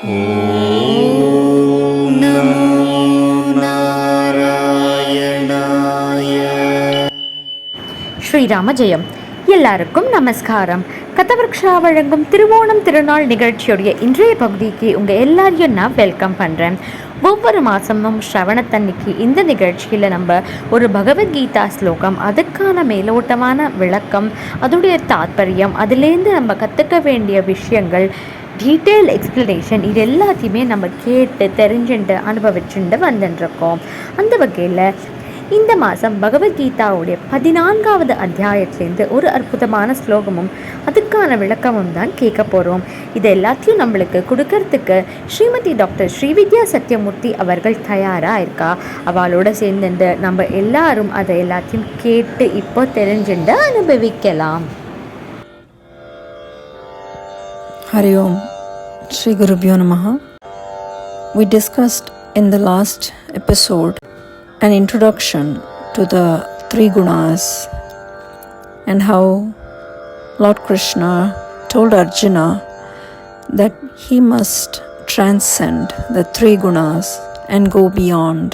ஓம் நமோ நாராயணாய. ஸ்ரீராம ஜெயம். எல்லாருக்கும் நமஸ்காரம். கதவர்க்ஷா வழங்கும் திருவோணம் திருநாள் நிகழ்ச்சியுடைய இன்றைய பகுதிக்கு உங்கள் எல்லாரையும் நான் வெல்கம் பண்ணுறேன். ஒவ்வொரு மாதமும் ஸ்ரவணத்தன்னைக்கு இந்த நிகழ்ச்சியில் நம்ம ஒரு பகவத்கீதா ஸ்லோகம், அதுக்கான மேலோட்டமான விளக்கம், அதோடைய தாத்பரியம், அதுலேருந்து நம்ம கற்றுக்க வேண்டிய விஷயங்கள், டீட்டெயில் எக்ஸ்ப்ளனேஷன், இது எல்லாத்தையுமே நம்ம கேட்டு தெரிஞ்சுட்டு அனுபவிச்சுட்டு வந்துட்டுருக்கோம். அந்த வகையில் இந்த மாதம் பகவத்கீதாவுடைய 14வது அத்தியாயத்திலேருந்து ஒரு அற்புதமான ஸ்லோகமும் அதுக்கான விளக்கமும் தான் கேட்க போகிறோம். இது எல்லாத்தையும் நம்மளுக்கு கொடுக்கறதுக்கு Smt.Dr.Srividya Sathiyamoorthy அவர்கள் தயாராக இருக்கா. அவளோட சேர்ந்துட்டு நம்ம எல்லாரும் அதை எல்லாத்தையும் கேட்டு இப்போ தெரிஞ்சுட்டு அனுபவிக்கலாம். Hari Om, Shri Gurubhyo Namaha. We discussed in the last episode an introduction to the three gunas and how Lord Krishna told Arjuna that he must transcend the three gunas and go beyond.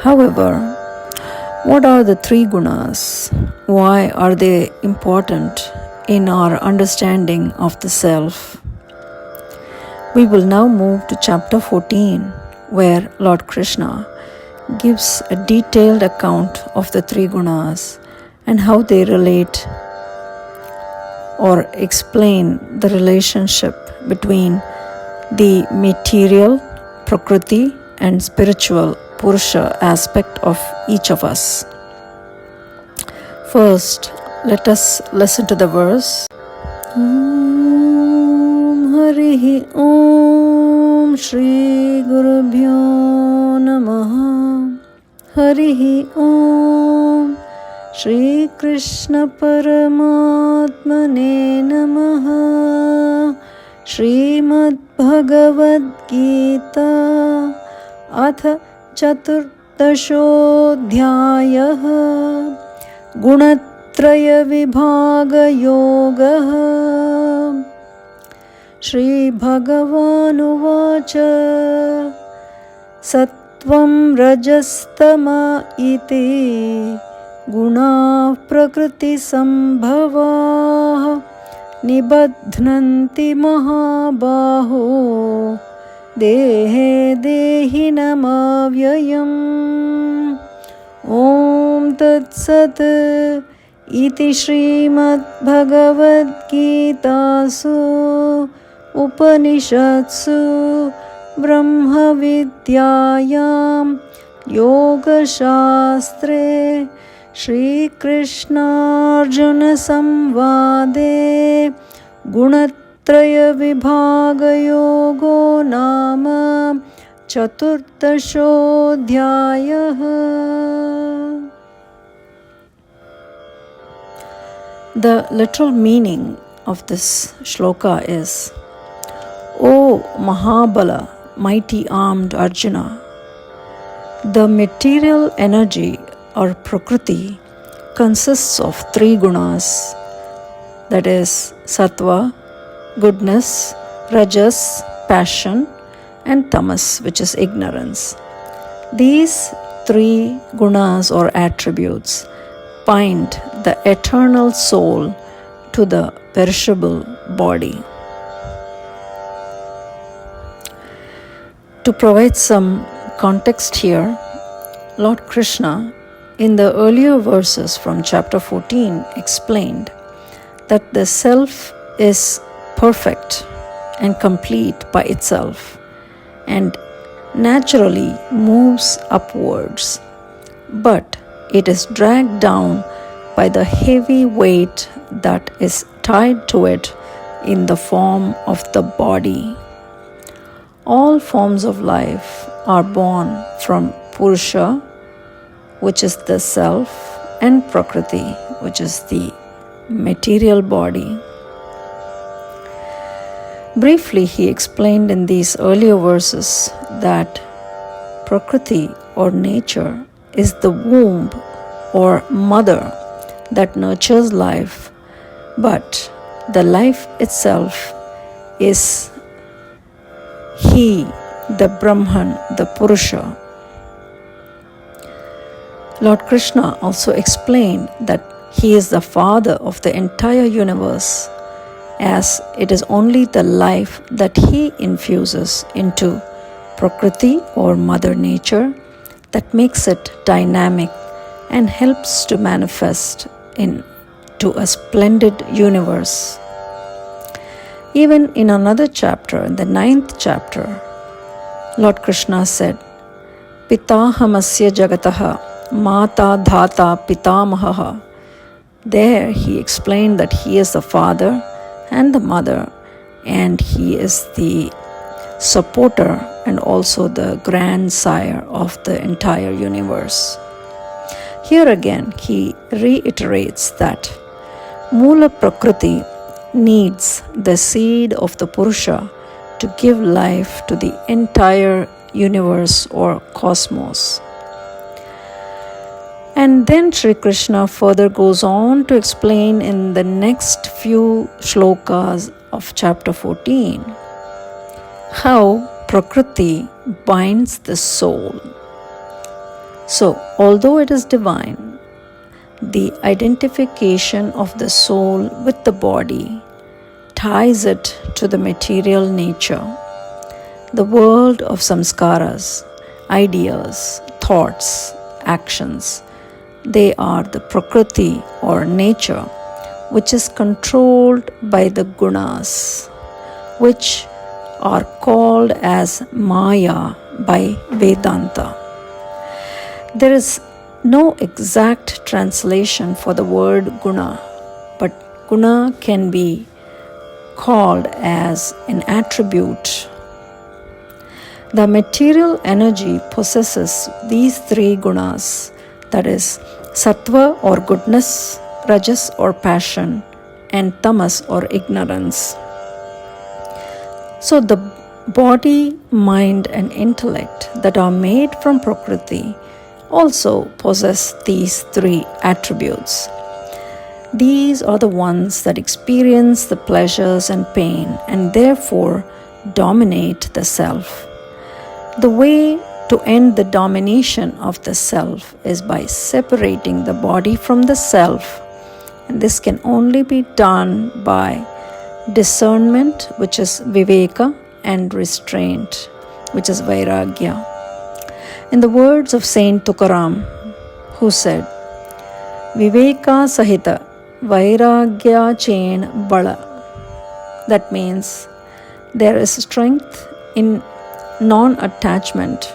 However, what are the three gunas? Why are they important in our understanding of the self? We will now move to chapter 14, where Lord Krishna gives a detailed account of the three gunas and how they relate or explain the relationship between the material, prakriti, and spiritual purusha aspect of each of us. First, let us listen to the verse. Om Harihi Om Shri Gurubhyo Namaha. Harihi Om Shri Krishna Paramatmane Namaha. Smt. Geetha Atha Chaturtashodhyayah Gunatraya Vibhaga Yogah. Shri Bhagavanuvāca Sattvam Rajastama iti Guna Prakriti Sambhavah Nibadhnanti Mahabaho Dehe Dehinamavyayam. Om Tat Sat iti Smt. Geethasu Upanishatsu Brahma Vidyayam Yoga Shastre Shri Krishna Arjuna Samvade Gunatraya Vibhaga Yogo Nama Chaturtashodhyayah. The literal meaning of this shloka is, O Mahabala, mighty armed Arjuna, the material energy or prakriti consists of three gunas, that is sattva, goodness, rajas, passion, and tamas, which is ignorance. These three gunas or attributes bind the eternal soul to the perishable body. To provide some context here, Lord Krishna in the earlier verses from chapter 14 explained that the self is perfect and complete by itself and naturally moves upwards, but it is dragged down by the heavy weight that is tied to it in the form of the body. All forms of life are born from Purusha, which is the self, and Prakriti, which is the material body. Briefly, he explained in these earlier verses that Prakriti or nature is the womb or mother that nurtures life, but the life itself is He, the Brahman, the Purusha. Lord Krishna also explained that He is the Father of the entire universe, as it is only the life that He infuses into Prakriti or Mother Nature that makes it dynamic and helps to manifest into a splendid universe. Even in another chapter, in the 9th chapter, Lord Krishna said, Pitahamasya Jagataha Mata Dhata Pitamahaha. There he explained that he is the father and the mother, and he is the supporter and also the grandsire of the entire universe. Here again he reiterates that Mula Prakriti needs the seed of the Purusha to give life to the entire universe or cosmos. And then Sri Krishna further goes on to explain in the next few shlokas of chapter 14 how Prakriti binds the soul. So, although it is divine, the identification of the soul with the body ties it to the material nature, the world of samskaras, ideas, thoughts, actions. They are the Prakriti or nature, which is controlled by the gunas, which are called as Maya by Vedanta. There is no exact translation for the word guna, but guna can be called as an attribute. The material energy possesses these three gunas, that is, sattva or goodness, rajas or passion, and tamas or ignorance. So the body, mind, and intellect that are made from Prakriti also possess these three attributes. These are the ones that experience the pleasures and pain and therefore dominate the self. The way to end the domination of the self is by separating the body from the self, and this can only be done by discernment, which is viveka, and restraint, which is vairagya. In the words of Saint Tukaram, who said, Viveka Sahita Vairagya Chain Bala. That means there is strength in non-attachment,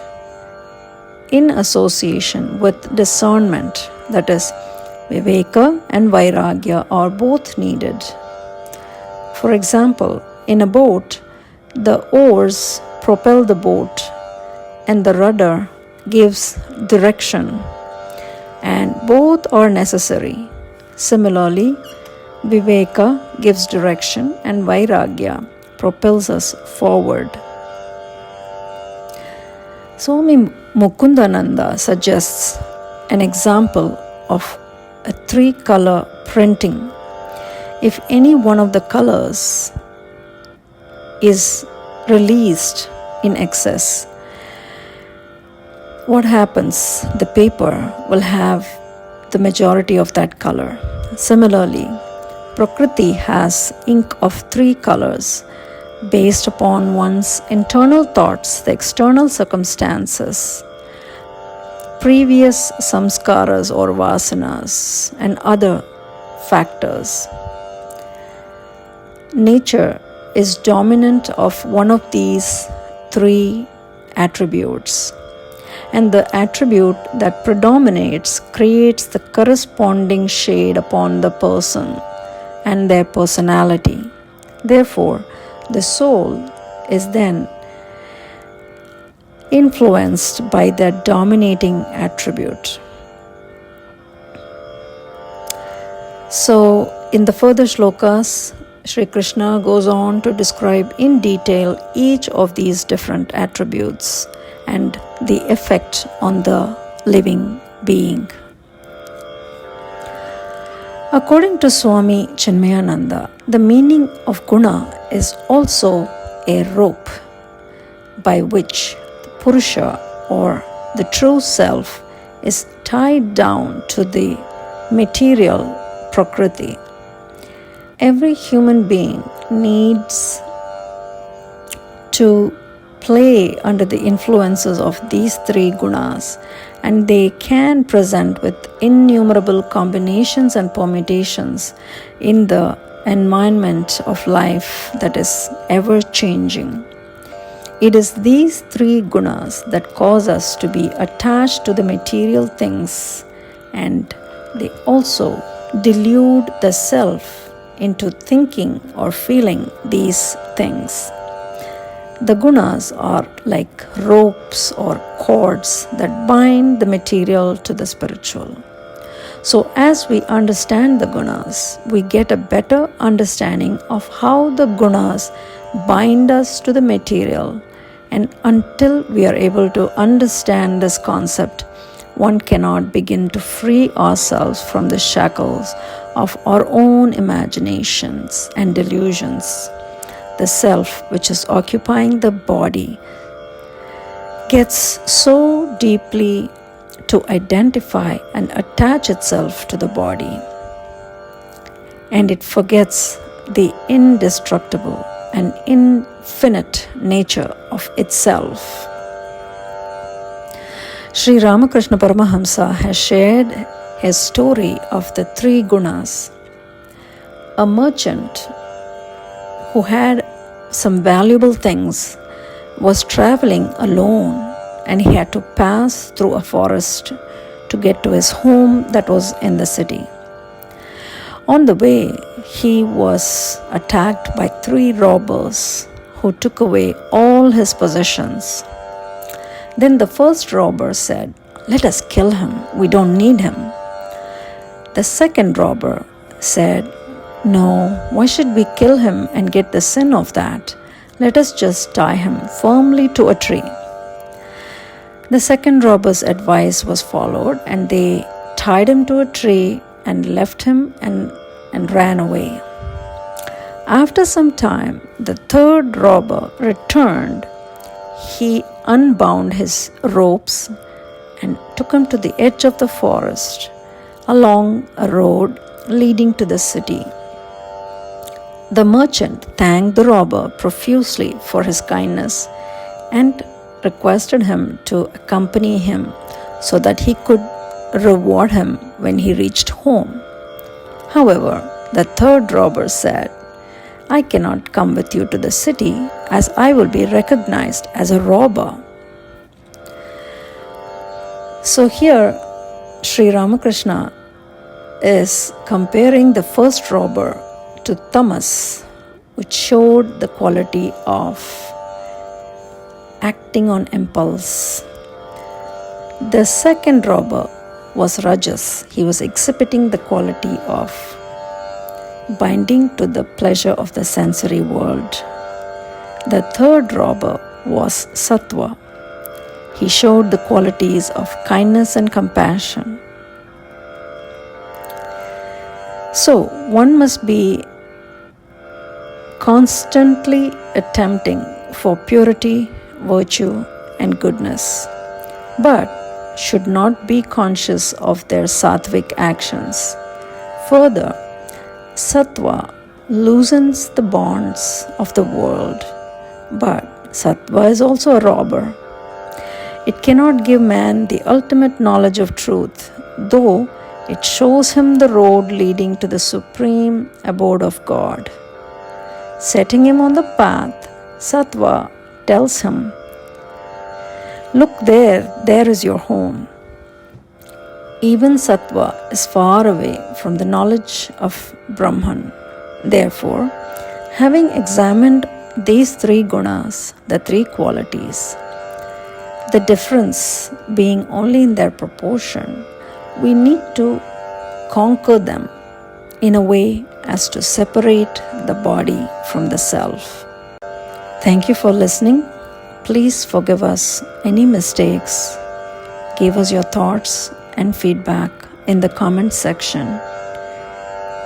in association with discernment, that is, Viveka and Vairagya are both needed. For example, in a boat, the oars propel the boat and the rudder gives direction, and both are necessary. Similarly, Viveka gives direction and Vairagya propels us forward. Swami Mukundananda suggests an example of a 3-color printing. If any one of the colors is released in excess, what happens? The paper will have the majority of that color. Similarly, Prakriti has ink of 3 colors based upon one's internal thoughts, the external circumstances, previous samskaras or vasanas, and other factors. Nature is dominant of one of these 3 attributes, and the attribute that predominates creates the corresponding shade upon the person and their personality. Therefore, the soul is then influenced by that dominating attribute. So, in the further shlokas, Sri Krishna goes on to describe in detail each of these different attributes and the effect on the living being. According to Swami Chinmayananda, the meaning of guna is also a rope. by which the Purusha or the true self is tied down to the material Prakriti. Every human being needs to play under the influences of these three gunas, and they can present with innumerable combinations and permutations in the environment of life that is ever changing. It is these three gunas that cause us to be attached to the material things, and they also delude the self into thinking or feeling these things. The gunas are like ropes or cords that bind the material to the spiritual. So as we understand the gunas, we get a better understanding of how the gunas bind us to the material, and until we are able to understand this concept, one cannot begin to free ourselves from the shackles of our own imaginations and delusions. The self, which is occupying the body, gets so deeply to identify and attach itself to the body, and it forgets the indestructible and infinite nature of itself. Sri Ramakrishna Paramahamsa has shared his story of the three gunas. A merchant who had some valuable things was traveling alone, and he had to pass through a forest to get to his home that was in the city. On the way, he was attacked by three robbers who took away all his possessions. Then the first robber said, "Let us kill him, we don't need him." The second robber said, "No, why should we kill him and get the sin of that? Let us just tie him firmly to a tree." The second robber's advice was followed, and they tied him to a tree and left him and ran away. After some time, the third robber returned. He unbound his ropes and took him to the edge of the forest along a road leading to the city. The merchant thanked the robber profusely for his kindness and requested him to accompany him so that he could reward him when he reached home. However, the third robber said, "I cannot come with you to the city, as I will be recognized as a robber." So here, Sri Ramakrishna is comparing the first robber to tamas, which showed the quality of acting on impulse. The second robber was rajas. He was exhibiting the quality of binding to the pleasure of the sensory world. The third robber was sattva. He showed the qualities of kindness and compassion. So one must be constantly attempting for purity, virtue, and goodness, but should not be conscious of their sattvic actions. Further, sattva loosens the bonds of the world, but sattva is also a robber. It cannot give man the ultimate knowledge of truth, though it shows him the road leading to the supreme abode of God. Setting him on the path, sattva tells him, "Look there is your home." Even sattva is far away from the knowledge of Brahman. Therefore, having examined these three gunas, the three qualities, the difference being only in their proportion, we need to conquer them in a way as to separate the body from the self. Thank you for listening. Please forgive us any mistakes. Give us your thoughts and feedback in the comment section.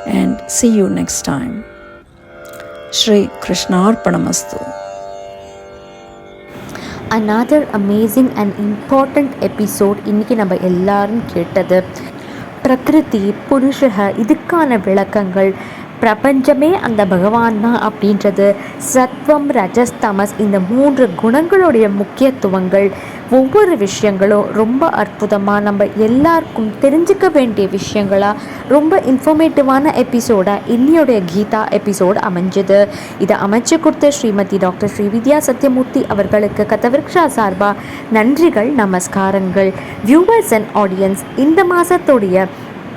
And see you next time. Shri Krishnarpanamastu. another amazing and important episode இன்றைக்கி நம்ம எல்லாரும் கேட்டது. பிரகிருதி புருஷக இதுக்கான விளக்கங்கள், பிரபஞ்சமே அந்த பகவான் தான் அப்படின்றது, சத்வம் ரஜஸ் தமஸ் இந்த 3 குணங்களுடைய முக்கியத்துவங்கள், ஒவ்வொரு விஷயங்களும் ரொம்ப அற்புதமாக நம்ம எல்லாருக்கும் தெரிஞ்சுக்க வேண்டிய விஷயங்களாக ரொம்ப இன்ஃபர்மேட்டிவான எபிசோடாக இன்னையோடைய கீதா எபிசோடு அமைஞ்சது. இதை அமைச்சு கொடுத்த ஸ்ரீமதி.டாக்டர் ஸ்ரீவித்யா சத்யமூர்த்தி அவர்களுக்கு கதவிருக்ஷா சார்பாக நன்றிகள், நமஸ்காரங்கள். வியூவர்ஸ் அண்ட் ஆடியன்ஸ், இந்த மாதத்துடைய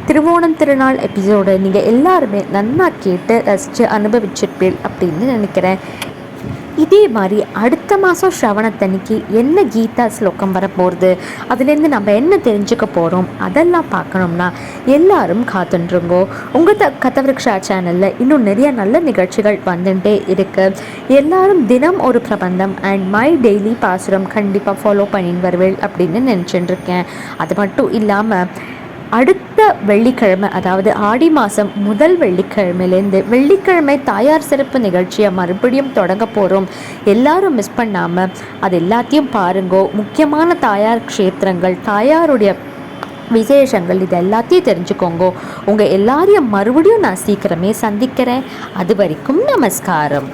திருவோணம் திருநாள் எபிசோடு நீங்கள் எல்லாருமே நன்னா கேட்டு ரசித்து அனுபவிச்சிருப்பீள் அப்படின்னு நினைக்கிறேன். இதே மாதிரி அடுத்த மாதம் ஸ்ரவணத்தன்னைக்கு என்ன கீதா ஸ்லோகம் வரப்போகிறது, அதுலேருந்து நம்ம என்ன தெரிஞ்சுக்க போகிறோம், அதெல்லாம் பார்க்கணும்னா எல்லாரும் காத்துருங்கோ. உங்கள் கதவிருக்ஷா சேனலில் இன்னும் நிறைய நல்ல நிகழ்ச்சிகள் வந்துட்டே இருக்குது. எல்லாரும் தினம் ஒரு பிரபந்தம் அண்ட் மை டெய்லி பாசுரம் கண்டிப்பாக ஃபாலோ பண்ணின்னு வருவேள் அப்படின்னு நினச்சிட்டுருக்கேன். அது மட்டும் இல்லாமல் அடுத்த வெள்ளிக்கிழமை, அதாவது ஆடி மாதம் முதல் வெள்ளிக்கிழமையிலேருந்து வெள்ளிக்கிழமை தாயார் சிறப்பு நிகழ்ச்சியை மறுபடியும் தொடங்க போகிறோம். எல்லாரும் மிஸ் பண்ணாமல் அது எல்லாத்தையும் பாருங்கோ. முக்கியமான தாயார் க்ஷேத்திரங்கள், தாயாருடைய விசேஷங்கள், இது எல்லாத்தையும் தெரிஞ்சுக்கோங்க. உங்கள் எல்லாரையும் மறுபடியும் நான் சீக்கிரமே சந்திக்கிறேன். அது வரைக்கும் நமஸ்காரம்.